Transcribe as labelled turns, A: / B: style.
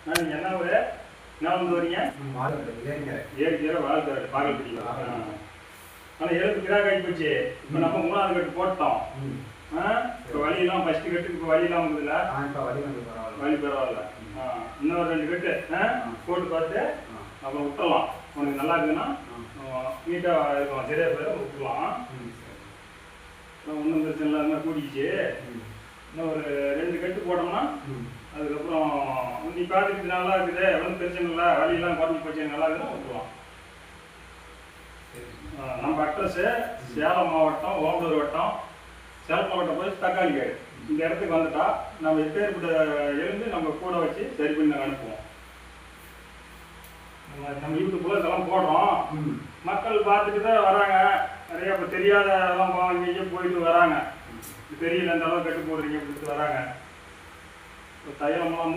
A: நீங்கள் என்ன ஒரு என்ன வந்து வரீங்க? ஏற்கனவே வாழ்க்கை பாகல் பிடிக்கும். ஆனால் எழுத்து கிராக் ஆகி போச்சு. இப்போ நம்ம 3வது கட்டு போட்டோம். இப்போ வழியெல்லாம் ஃபஸ்ட்டு கட்டுக்கு இப்போ வழியெல்லாம் வந்ததில்ல. வழி பரவாயில்ல. இன்னொரு 2 கட்டு போட்டு பார்த்து அப்புறம் விட்டுடலாம். உனக்கு நல்லா இருக்குதுன்னா நீட்டாக இருக்கும், சரியா போய் விட்டுடலாம். ஒன்றும் பிரச்சனை இல்லாமல் கூட்டிச்சு. இன்னும் ஒரு 2 கட்டு போட்டோம்னா அதுக்கப்புறம் நீ பார்த்துக்கிட்டு நல்லா இருக்குது, ஒன்றும் பிரச்சனை இல்லை, வழியெல்லாம் குறைஞ்சி போச்சு, நல்லா இருக்குதுன்னா விட்டுருலாம். நம்ம அட்ரஸு சேலம் மாவட்டம், ஓமலூர் வட்டம், சேலம் மாவட்டம் போய் தக்காளி கேடு. இந்த இடத்துக்கு வந்துட்டா நம்ம எப்பேற்பட்ட எழுந்து நம்ம கூட வச்சு சரி பண்ணி நாங்கள் அனுப்புவோம். நம்ம யூடியூப்ல இதெல்லாம் போடுறோம், மக்கள் பார்த்துட்டு தான் வராங்க. நிறைய இப்போ தெரியாத எல்லாம் இங்கேயும் போயிட்டு வராங்க. தெரியல இந்த அளவு கட்டு போடுறீங்க அப்படின்ட்டு வராங்க. தைலமெல்லாம்